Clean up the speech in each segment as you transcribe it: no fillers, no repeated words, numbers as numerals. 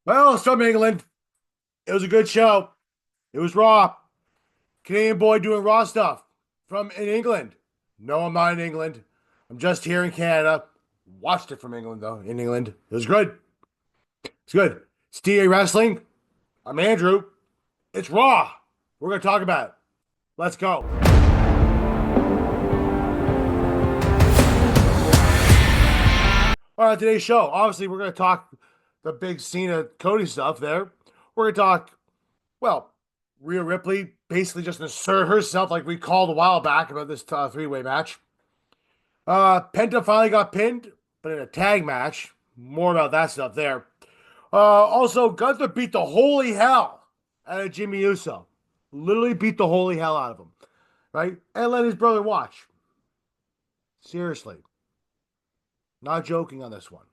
Well, it's from England. It was a good show. It was Raw. Canadian boy doing Raw stuff from in England. No, I'm not in England. I'm just here in Canada. Watched it from England though. In England, it was good. It's good. It's TA Wrestling. I'm Andrew. It's Raw. We're gonna talk about it. Let's go. All right, today's show. Obviously, we're gonna talk the big Cena Cody stuff there. We're gonna talk, well, Rhea Ripley basically just assert herself like we called a while back about this three-way match. Penta finally got pinned, but in a tag match. More about that stuff there. Also, Gunther beat the holy hell out of Jimmy Uso. Literally beat the holy hell out of him. Right? And let his brother watch. Seriously. Not joking on this one.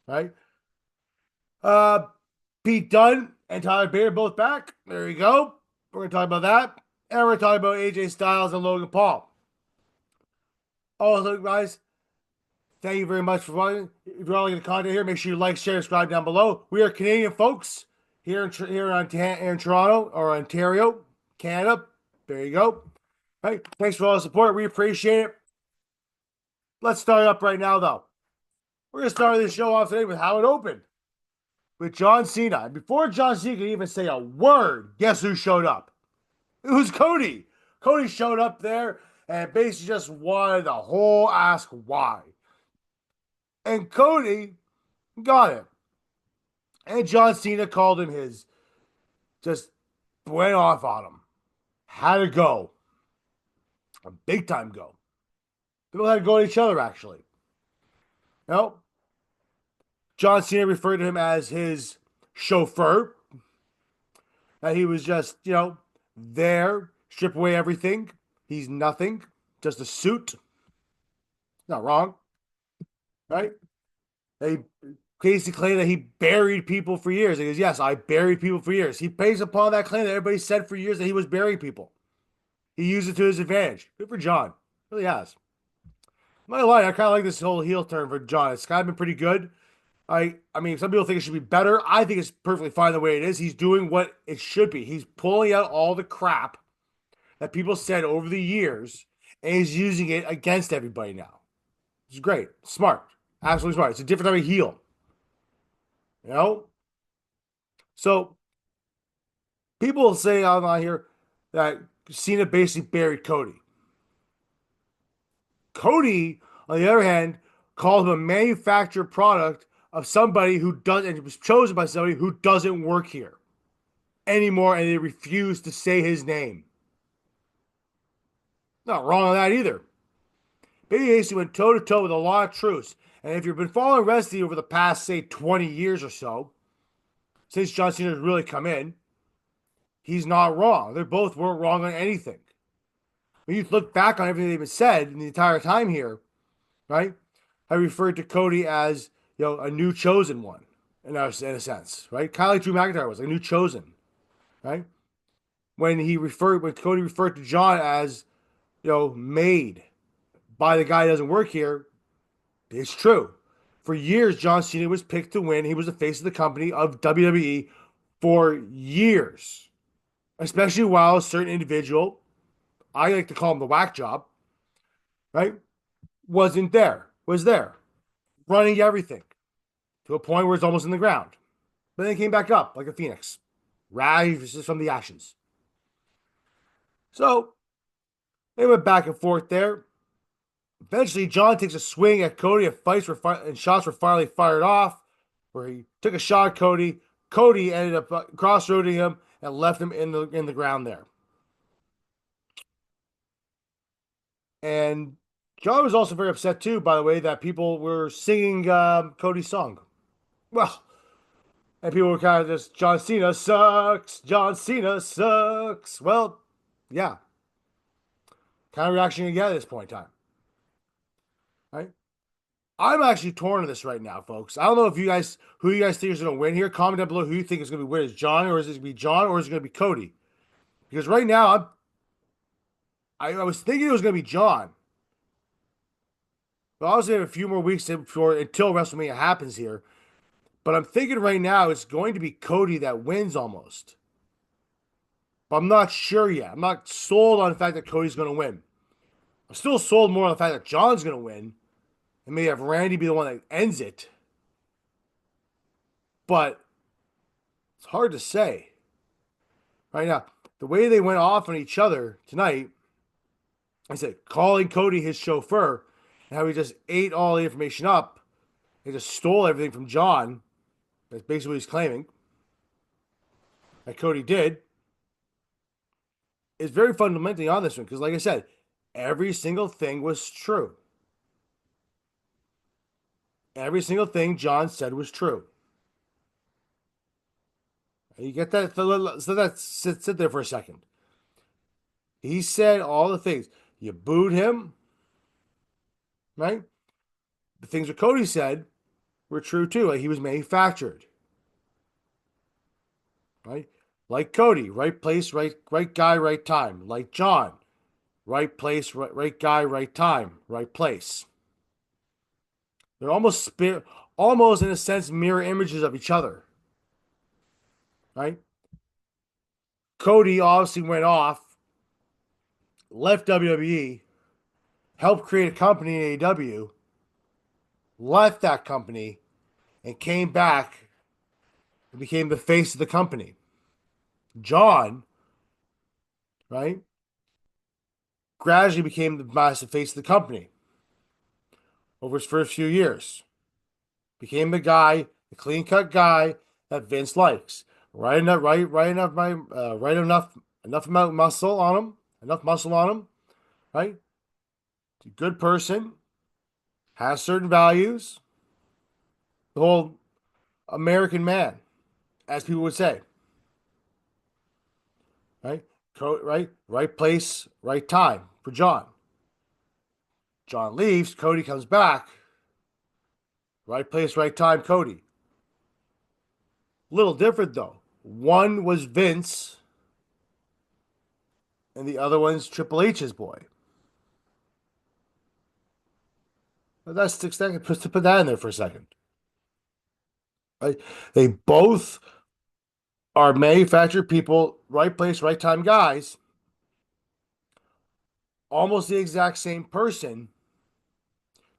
Right? Uh, Pete Dunne and Tyler Bate are both back. There you go. We're going to talk about that. And we're going to talk about AJ Styles and Logan Paul. Also, guys, thank you very much for watching. If you're all liking the content here, make sure you like, share, subscribe down below. We are Canadian folks here in Toronto or Ontario, Canada. There you go. All right. Thanks for all the support. We appreciate it. Let's start up right now, though. We're going to start this show off today with how it opened. With John Cena. And before John Cena could even say a word, guess who showed up? It was Cody. Cody showed up there and basically just wanted the whole ask why. And Cody got it. And John Cena called him his, just went off on him. Had to go. A big time go. People had to go at each other, actually. You know, John Cena referred to him as his chauffeur. That he was just, there, strip away everything. He's nothing, just a suit. Not wrong, right? They basically claim that he buried people for years. He goes, yes, I buried people for years. He pays upon that claim that everybody said for years that he was burying people. He used it to his advantage. Good for John. Really has. I'm not gonna lie, I kind of like this whole heel turn for John. It's kind of been pretty good. I mean, some people think it should be better. I think it's perfectly fine the way it is. He's doing what it should be. He's pulling out all the crap that people said over the years, and he's using it against everybody now. It's great. Smart. Absolutely smart. It's a different type of heel. You know? So, people say online here that Cena basically buried Cody. Cody, on the other hand, called him a manufactured product of somebody who doesn't, and it was chosen by somebody who doesn't work here anymore, and they refuse to say his name. Not wrong on that either. Baby basically went toe to toe with a lot of truths. And if you've been following wrestling over the past, say, 20 years or so, since John Cena has really come in, he's not wrong. They both weren't wrong on anything. When you look back on everything they've been said in the entire time here, right? I referred to Cody as, a new chosen one, in a sense, right? Kind of like Drew McIntyre was, like a new chosen, right? When Cody referred to John as, made by the guy who doesn't work here, it's true. For years, John Cena was picked to win. He was the face of the company of WWE for years, especially while a certain individual, I like to call him the whack job, right, was there, running everything to a point where it's almost in the ground. But then he came back up like a phoenix, rises from the ashes. So they went back and forth there. Eventually, John takes a swing at Cody, and shots were finally fired off, where he took a shot at Cody. Cody ended up crossroading him and left him in the ground there. And John was also very upset too, by the way, that people were singing Cody's song. Well, and people were kind of just, John Cena sucks. John Cena sucks. Well, yeah. Kind of reaction you get at this point in time. Right? I'm actually torn on this right now, folks. I don't know if who you guys think is going to win here. Comment down below who you think is going to be winning. Is John, or is it going to be John, or is it going to be Cody? Because right now, I was thinking it was going to be John. But obviously, have a few more weeks until WrestleMania happens here. But I'm thinking right now it's going to be Cody that wins almost. But I'm not sure yet. I'm not sold on the fact that Cody's going to win. I'm still sold more on the fact that John's going to win and maybe have Randy be the one that ends it. But it's hard to say. Right now, the way they went off on each other tonight, I said, calling Cody his chauffeur and how he just ate all the information up and just stole everything from John. That's basically what he's claiming that Cody did. Is very fundamentally on this one because, like I said, every single thing was true. Every single thing John said was true. You get that? So that sit there for a second. He said all the things. You booed him, right? The things that Cody said were true too. Like he was manufactured, right? Like Cody, right place, right guy, right time. Like John, right place, right guy, right time, right place. They're almost in a sense mirror images of each other, right? Cody obviously went off, left WWE, helped create a company in AEW, left that company, and came back and became the face of the company. John, right, gradually became the massive face of the company over his first few years. Became the guy, the clean cut guy that Vince likes. Right enough, enough amount of muscle on him, right? Good person, has certain values. The whole American man, as people would say, right? Right place, right time for John. John leaves, Cody comes back. Right place, right time, Cody. Little different though. One was Vince, and the other one's Triple H's boy. But that's to put that in there for a second. Right? They both are manufactured people, right place, right time guys. Almost the exact same person,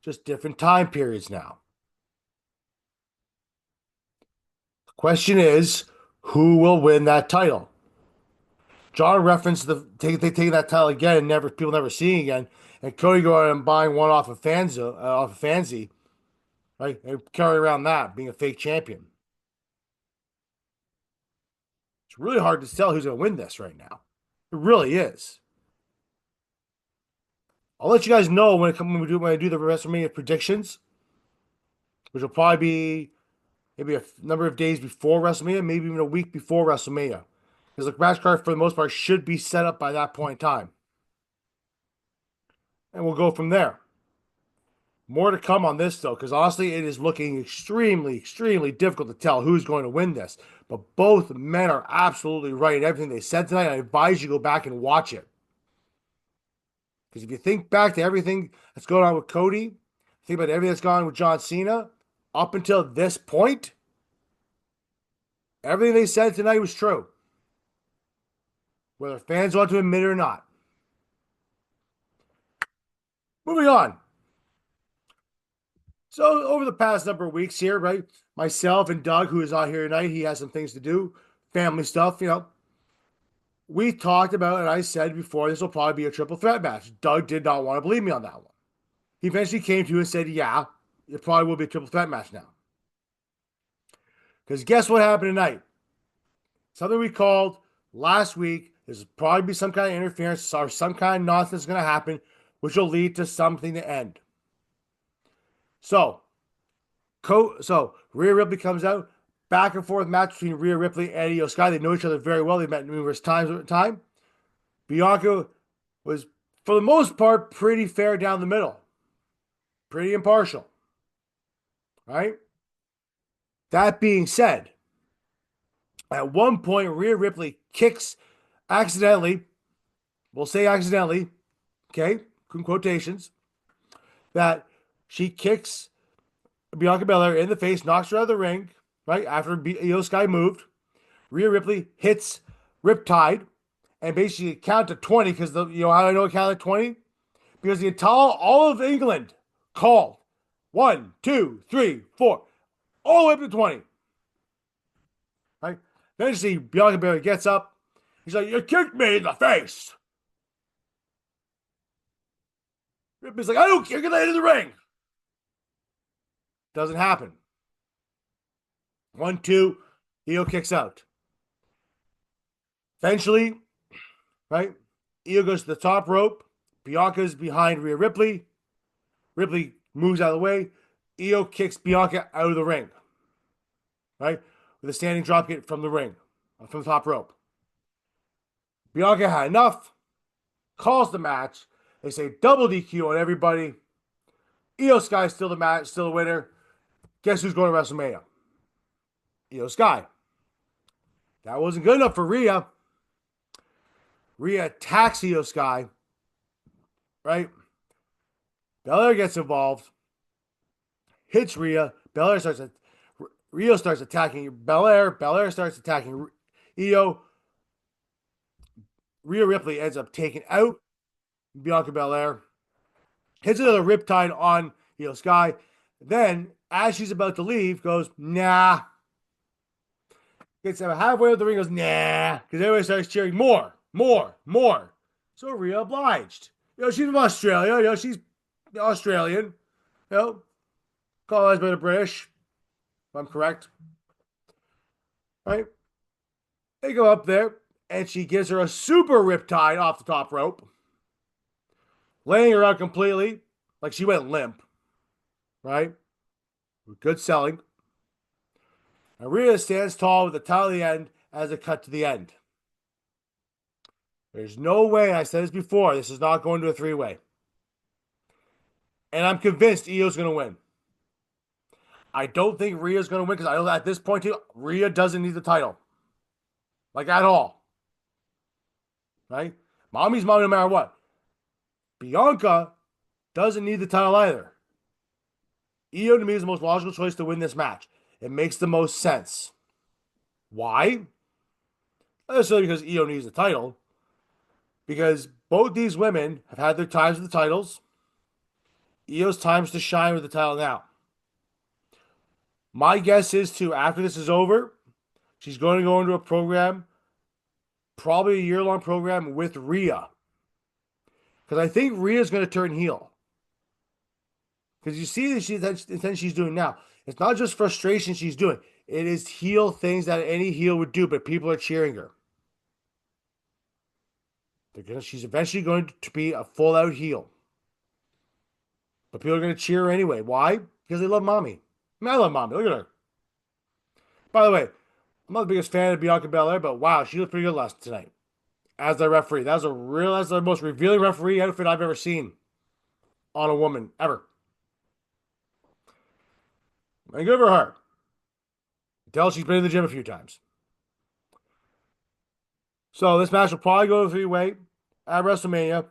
just different time periods now. The question is, who will win that title? John referenced taking that title again and people never seeing again, and Cody going out and buying one off of Fancy, right? And carry around that being a fake champion. It's really hard to tell who's going to win this right now. It really is. I'll let you guys know when I do the WrestleMania predictions, which will probably be maybe a number of days before WrestleMania, maybe even a week before WrestleMania. Because the match card, for the most part, should be set up by that point in time. And we'll go from there. More to come on this, though, because honestly, it is looking extremely, extremely difficult to tell who's going to win this. But both men are absolutely right in everything they said tonight. I advise you go back and watch it. Because if you think back to everything that's going on with Cody, think about everything that's gone on with John Cena, up until this point, everything they said tonight was true. Whether fans want to admit it or not. Moving on. So over the past number of weeks here, right, myself and Doug, who is out here tonight, he has some things to do, family stuff, we talked about, and I said before, this will probably be a triple threat match. Doug did not want to believe me on that one. He eventually came to and said, yeah, it probably will be a triple threat match now. Because guess what happened tonight? Something we called last week. There's probably be some kind of interference or some kind of nonsense going to happen, which will lead to something to end. So Rhea Ripley comes out, back and forth match between Rhea Ripley and Io Sky. They know each other very well. They met numerous times at the time. Bianca was, for the most part, pretty fair down the middle. Pretty impartial. Right? That being said, at one point, Rhea Ripley kicks accidentally, we'll say accidentally, okay, in quotations, that she kicks Bianca Belair in the face, knocks her out of the ring, right? After Io Sky moved, Rhea Ripley hits Riptide and basically count to 20 because you know how I know it counted 20? Because the entire all of England called 1, 2, 3, 4, all the way up to 20. Right? Then you see Bianca Belair gets up. He's like, "You kicked me in the face." Ripley's like, "I don't care, get that into the ring." Doesn't happen. 1, 2, Io kicks out. Eventually, right? Io goes to the top rope. Bianca's behind Rhea Ripley. Ripley moves out of the way. Io kicks Bianca out of the ring, right? With a standing dropkick from the ring, from the top rope. Bianca had enough, calls the match. They say double DQ on everybody. Io Sky still the match, still the winner. Guess who's going to WrestleMania? Io Sky. That wasn't good enough for Rhea. Rhea attacks Io Sky, right? Belair gets involved, hits Rhea. Rio starts attacking Belair. Belair starts attacking Io. Rhea Ripley ends up taking out Bianca Belair. Hits another riptide on Io Sky. Then, as she's about to leave, goes, "Nah." Gets halfway up the ring, goes, "Nah." Because everybody starts cheering more, more, more. So Rhea obliged. You know, she's from Australia. You know, she's Australian. You know, colonized by the British, if I'm correct. Right? They go up there, and she gives her a super riptide off the top rope, laying her out completely, like she went limp. Right? Good selling. And Rhea stands tall with the title at the end as a cut to the end. There's no way, I said this before, this is not going to a three-way. And I'm convinced Io's going to win. I don't think Rhea's going to win because I know at this point, too, Rhea doesn't need the title. Like, at all. Right? Mommy's mom no matter what. Bianca doesn't need the title either. Io, to me, is the most logical choice to win this match. It makes the most sense. Why? Not necessarily because Io needs the title. Because both these women have had their times with the titles. Io's times to shine with the title now. My guess is, too, after this is over, she's going to go into a program, probably a year-long program with Rhea. Because I think Rhea's going to turn heel. Because you see the things she's doing now. It's not just frustration she's doing. It is heel things that any heel would do, but people are cheering her. She's eventually going to be a full-out heel. But people are going to cheer her anyway. Why? Because they love Mommy. I mean, I love Mommy. Look at her. By the way, I'm not the biggest fan of Bianca Belair, but wow, she looked pretty good last tonight as the referee. That's the most revealing referee outfit I've ever seen on a woman ever. And good for her. Tell she's been in the gym a few times. So this match will probably go to three-way at WrestleMania.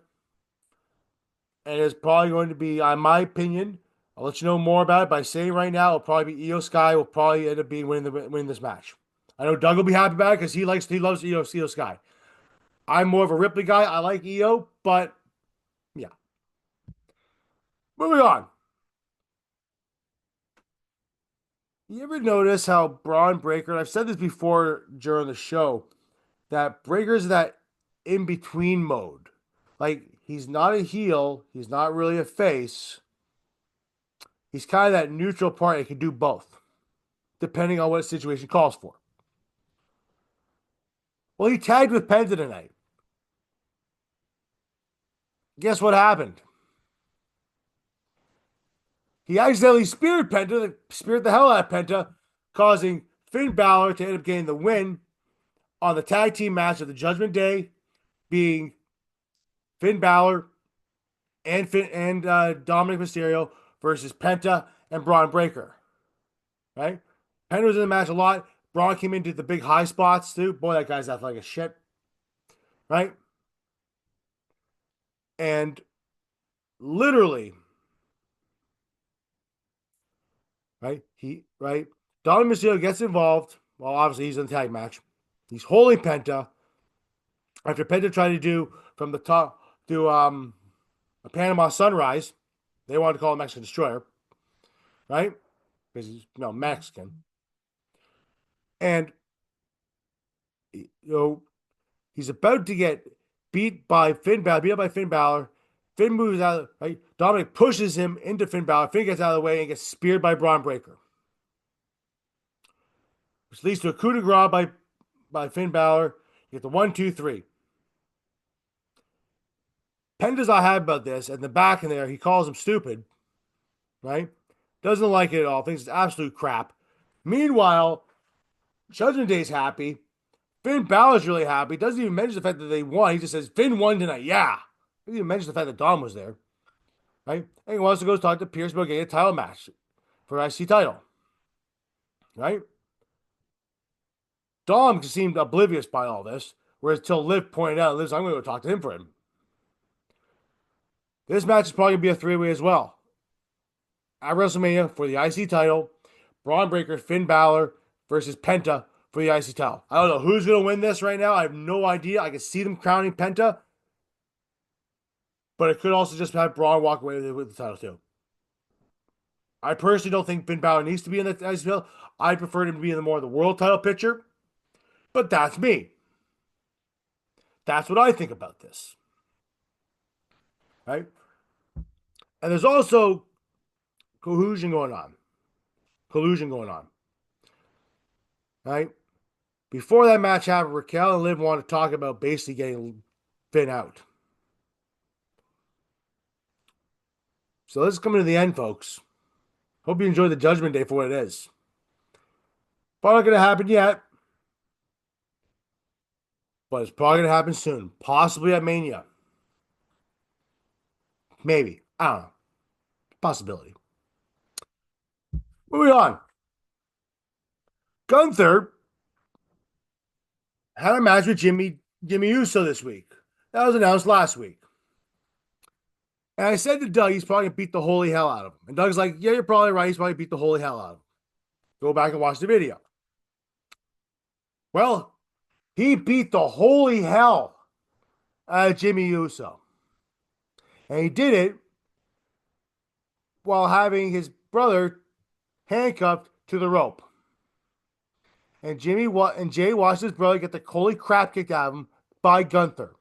And it's probably going to be, in my opinion, I'll let you know more about it by saying right now, it'll probably be Io Sky will probably end up winning this match. I know Doug will be happy about it because he loves Io Sky. I'm more of a Ripley guy. I like Io, but yeah. Moving on. You ever notice how Braun Breaker, and I've said this before during the show, that Breaker's that in-between mode. Like, he's not a heel. He's not really a face. He's kind of that neutral part. He can do both, depending on what the situation calls for. Well, he tagged with Penta tonight. Guess what happened? He accidentally speared the hell out of Penta, causing Finn Balor to end up getting the win on the tag team match of the Judgment Day, being Finn Balor and Dominic Mysterio versus Penta and Braun Breaker. Right? Penta was in the match a lot. Braun came into the big high spots too. Boy, that guy's athletic as shit. Right? And literally, right? Dominic Mysterio gets involved. Well, obviously he's in the tag match. He's holding Penta. After Penta tried to do from the top, do a Panama Sunrise. They wanted to call him Mexican Destroyer, right? Because he's Mexican. And he's about to get beat up by Finn Balor. Finn moves out, right? Dominic pushes him into Finn Balor. Finn gets out of the way and gets speared by Braun Breaker, which leads to a coup de grace by Finn Balor. You get the 1-2-3. Penta's not happy about this. And the back in there, he calls him stupid, right? Doesn't like it at all. Thinks it's absolute crap. Meanwhile, Judgment Day's happy. Finn Balor's really happy. Doesn't even mention the fact that they won. He just says, Finn won tonight. Yeah. Doesn't even mention the fact that Dom was there. Right? And he wants to go talk to Pierce about getting a title match for IC title. Right? Dom seemed oblivious by all this. Whereas till Liv pointed out, Liv, I'm going to go talk to him for him. This match is probably going to be a three-way as well. At WrestleMania for the IC title, Braun Breaker, Finn Balor versus Penta for the IC title. I don't know who's going to win this right now. I have no idea. I can see them crowning Penta. But it could also just have Braun walk away with the title too. I personally don't think Finn Balor needs to be in the IC title. I prefer him to be in the world title picture. But that's me. That's what I think about this. Right? And there's also collusion going on. Right? Before that match happened, Raquel and Liv wanted to talk about basically getting Finn out. So this is coming to the end, folks. Hope you enjoy the Judgment Day for what it is. Probably not going to happen yet. But it's probably going to happen soon. Possibly at Mania. Maybe. I don't know. Possibility. Moving on. Gunther had a match with Jimmy Uso this week. That was announced last week. And I said to Doug, he's probably going to beat the holy hell out of him. And Doug's like, yeah, you're probably right. He's probably beat the holy hell out of him. Go back and watch the video. Well, he beat the holy hell out of Jimmy Uso. And he did it while having his brother handcuffed to the rope. And Jay watched his brother get the holy crap kicked out of him by Gunther.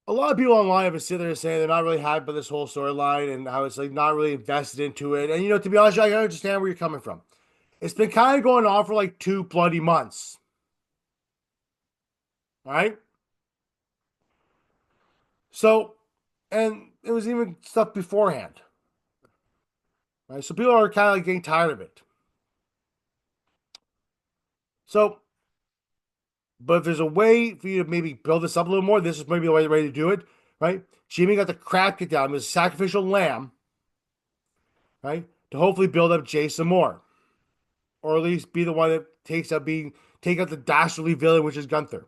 A lot of people online have been sitting there saying they're not really happy about this whole storyline and how it's like not really invested into it. And to be honest, I understand where you're coming from. It's been kind of going on for like 2 bloody months. All right? So, and it was even stuff beforehand. Right? So people are kind of like getting tired of it. So, but if there's a way for you to maybe build this up a little more, this is maybe the way to do it, right? Jimmy got the crap kicked out of him as a sacrificial lamb, right? To hopefully build up Jay some more. Or at least be the one that take out the dastardly villain, which is Gunther.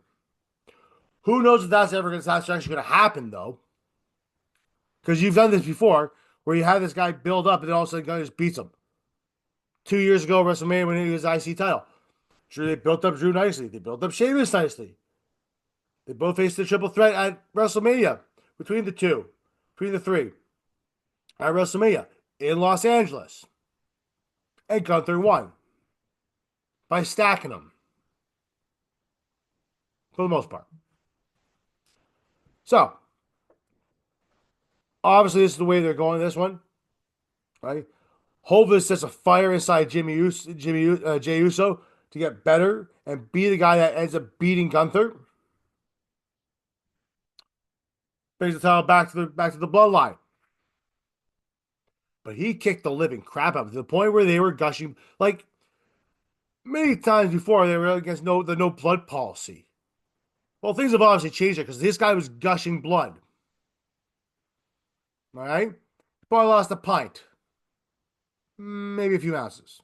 Who knows if that's actually going to happen, though? Because you've done this before, where you have this guy build up, and then all of a sudden Gunther just beats him. 2 years ago, WrestleMania, when he was IC title. Sure, they built up Drew nicely. They built up Sheamus nicely. They both faced the triple threat at WrestleMania between the three at WrestleMania in Los Angeles. And Gunther won by stacking them for the most part. So, obviously, this is the way they're going this one, right? Hopefully, sets a fire inside Jay Uso to get better and be the guy that ends up beating Gunther. Brings the title back to the bloodline. But he kicked the living crap out of it to the point where they were gushing. Like, many times before, they were against the no blood policy. Well, things have obviously changed because this guy was gushing blood. All right? Probably lost a pint. Maybe a few ounces.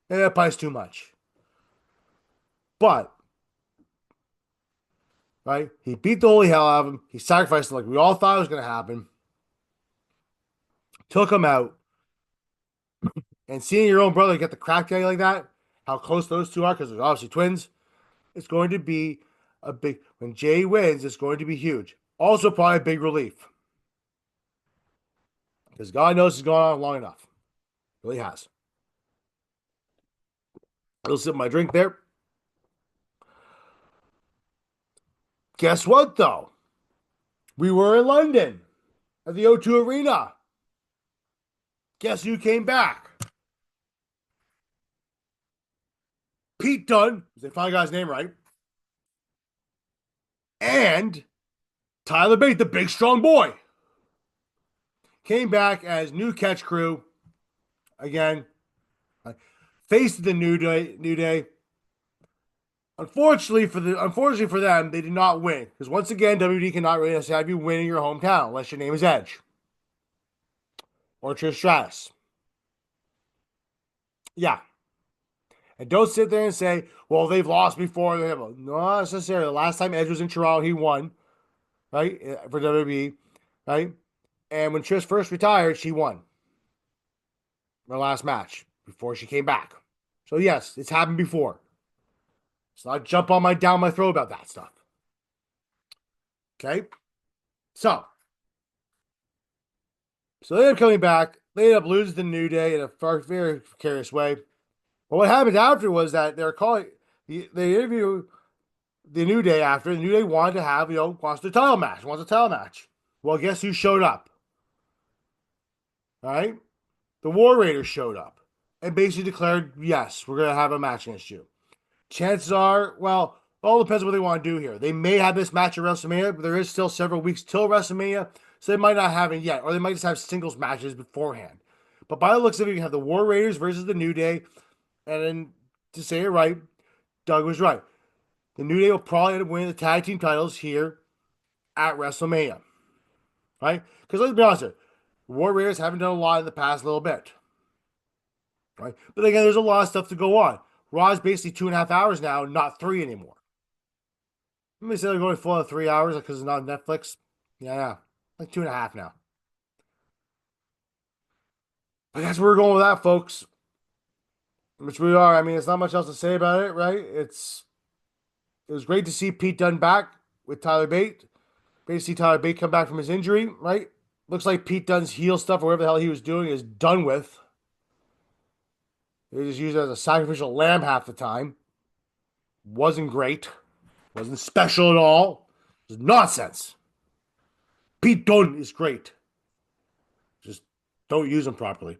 And that pint's too much. But, right? He beat the holy hell out of him. He sacrificed him like we all thought it was going to happen. took him out, and seeing your own brother get the crap guy like that, how close those two are, because they're obviously twins, it's going to be a big. When Jay wins, it's going to be huge. Also, probably a big relief because God knows he's gone on long enough. Really has. I'll sip my drink there. Guess what, though? We were in London at the O2 Arena. Guess who came back? Pete Dunne, they finally got his name right, and Tyler Bate, the big strong boy, came back as new catch crew again. Faced the New Day. Unfortunately for them, they did not win because once again, WWE cannot really have you win in your hometown unless your name is Edge or Trish Stratus. Yeah, and don't sit there and say, "Well, they've lost before." No, not necessarily. The last time Edge was in Toronto, he won, right, for WWE, right? And when Trish first retired, she won her last match before she came back. So yes, it's happened before. It's not jump on down my throat about that stuff. Okay, so they end up coming back. They end up losing the New Day in a very precarious way. But what happened after was that they're calling they interview the New Day after. The New Day wanted to have, wants a title match. Well, guess who showed up? All right? The War Raiders showed up and basically declared, yes, we're going to have a match against you. Chances are, well, all depends on what they want to do here. They may have this match at WrestleMania, but there is still several weeks till WrestleMania, so they might not have it yet, or they might just have singles matches beforehand. But by the looks of it, you have the War Raiders versus the New Day, and then to say it right, Doug was right. The New Day will probably end up winning the tag team titles here at WrestleMania, right? Because let's be honest here, War Raiders haven't done a lot in the past little bit, right? But again, there's a lot of stuff to go on. Raw's basically 2.5 hours now, not 3 anymore. Let me say they're going full of 3 hours because it's not Netflix. Yeah, like 2.5 now. But that's where we're going with that, folks. Which we are. I mean, it's not much else to say about it, right? It was great to see Pete Dunne back with Tyler Bate. Great to see Tyler Bate come back from his injury, right? Looks like Pete Dunne's heel stuff or whatever the hell he was doing is done with. They just used it as a sacrificial lamb half the time. Wasn't great. Wasn't special at all. It was nonsense. Pete Dunne is great. Just don't use him properly.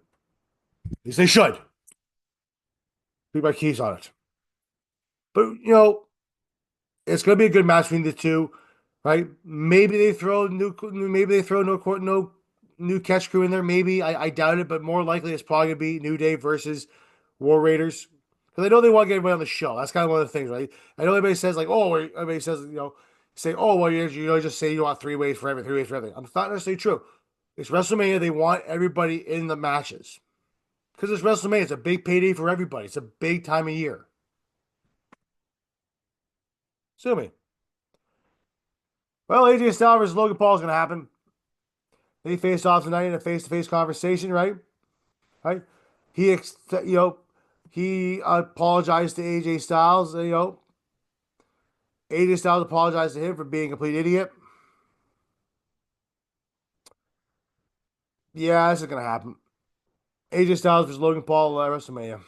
At least they should. Be my keys on it. But, it's going to be a good match between the two, right? Maybe they throw no new catch crew in there. Maybe I doubt it, but more likely it's probably going to be New Day versus War Raiders because I know they want to get everybody on the show. That's kind of one of the things, right? I know everybody says say, oh, well, you just say you want 3 ways for everything, 3 ways for everything. It's not necessarily true. It's WrestleMania. They want everybody in the matches because it's WrestleMania. It's a big payday for everybody. It's a big time of year. Sue me. Well, AJ Styles versus Logan Paul is going to happen. They faced off tonight in a face-to-face conversation, right? Right? He apologized to AJ Styles. AJ Styles apologized to him for being a complete idiot. Yeah, this is going to happen. AJ Styles versus Logan Paul at WrestleMania. I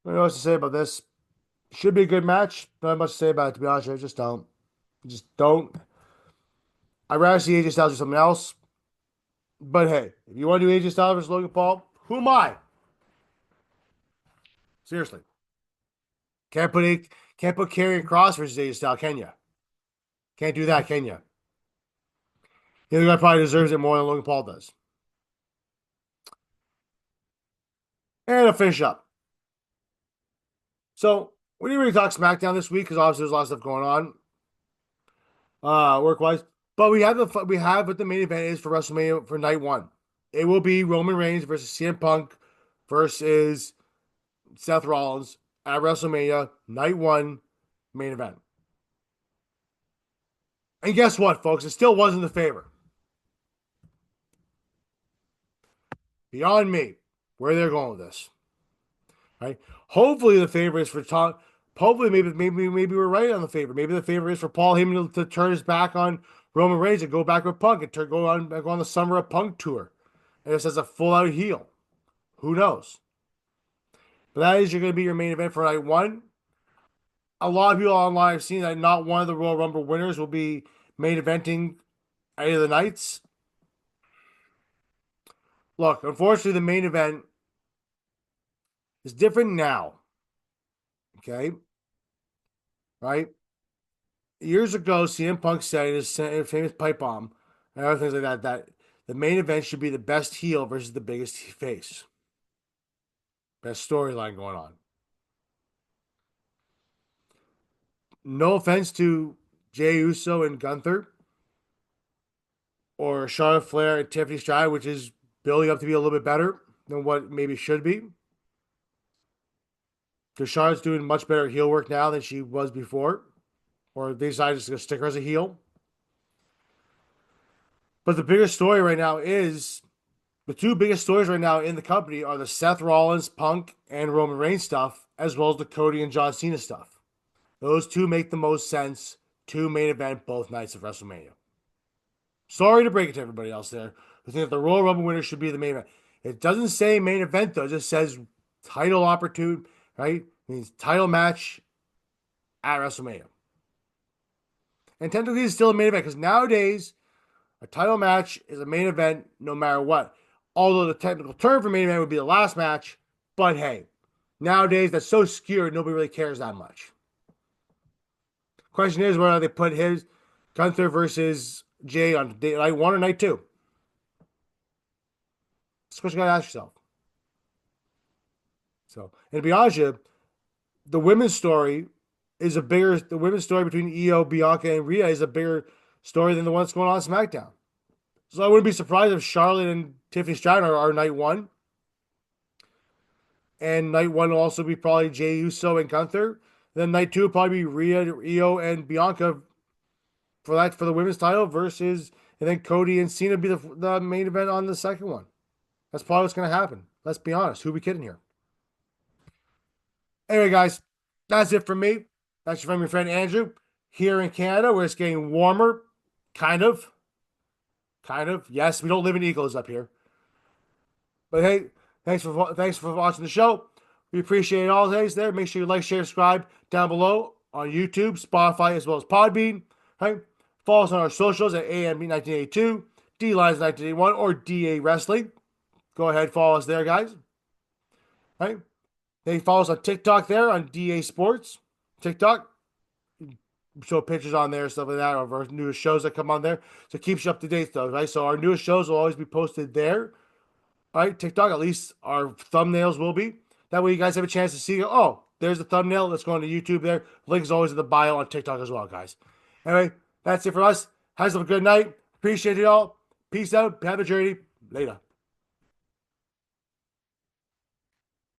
don't know what to say about this. Should be a good match. Not much to say about it, to be honest. I just don't. I'd rather see AJ Styles do something else. But hey, if you want to do AJ Styles versus Logan Paul, who am I? Seriously. Can't put Karrion Kross versus AJ Styles, can you? Can't do that, can you? The other guy probably deserves it more than Logan Paul does. And to finish up. So, we didn't really talk SmackDown this week because obviously there's a lot of stuff going on, work-wise. But we have what the main event is for WrestleMania for night 1. It will be Roman Reigns versus CM Punk versus Seth Rollins at WrestleMania night 1 main event. And guess what, folks? It still wasn't the favorite. beyond me where they're going with this. Right? Hopefully the favor is for Tom. Hopefully maybe we're right on the favor. Maybe the favor is for Paul Heyman to turn his back on Roman Reigns and go back with Punk and go on the Summer of Punk tour, and just as a full out heel. Who knows? But that is going to be your main event for night one. A lot of people online have seen that not one of the Royal Rumble winners will be main eventing any of the nights. Look, unfortunately, the main event is different now. Okay? Right? Years ago, CM Punk said in his famous pipe bomb and other things like that, that the main event should be the best heel versus the biggest face. Best storyline going on. No offense to Jey Uso and Gunther or Charlotte Flair and Tiffany Stratton, which is building up to be a little bit better than what maybe should be. Because Charlotte's doing much better heel work now than she was before. Or they decided to stick her as a heel. But the biggest story right now is the two biggest stories right now in the company are the Seth Rollins, Punk, and Roman Reigns stuff, as well as the Cody and John Cena stuff. Those two make the most sense to main event both nights of WrestleMania. Sorry to break it to everybody else there who think that the Royal Rumble winner should be the main event. It doesn't say main event though. It just says title opportunity, right? It means title match at WrestleMania. And technically it's still a main event because nowadays a title match is a main event no matter what. Although the technical term for main event would be the last match. But hey, nowadays that's so skewed nobody really cares that much. Question is whether they put his Gunther versus Jey on night one or night two. That's a question you gotta ask yourself. So, and to be honest with you, the women's story is the women's story between Io, Bianca, and Rhea is a bigger story than the one that's going on SmackDown. So I wouldn't be surprised if Charlotte and Tiffany Stratton are night one. And night one will also be probably Jey Uso and Gunther. Then night two will probably be Rhea, Io, and Bianca for the women's title versus, and then Cody and Cena be the main event on the second one. That's probably what's going to happen. Let's be honest. Who are we kidding here? Anyway, guys, that's it from me. That's from your friend Andrew here in Canada, where it's getting warmer. Kind of. Yes, we don't live in igloos up here. But hey, thanks for watching the show. We appreciate it all days there. Make sure you like, share, subscribe down below on YouTube, Spotify, as well as Podbean. Right? Follow us on our socials at AMB1982, DLines1981, or DA Wrestling. Go ahead, follow us there, guys. Right? They follow us on TikTok there on DA Sports. TikTok. Show pictures on there, stuff like that, of our newest shows that come on there. So it keeps you up to date, though, right? So our newest shows will always be posted there. All right, TikTok, at least our thumbnails will be. That way you guys have a chance to see, oh, there's the thumbnail. Let's go on to YouTube there. Link is always in the bio on TikTok as well, guys. Anyway, that's it for us. Have a good night. Appreciate it all. Peace out. Have a journey. Later.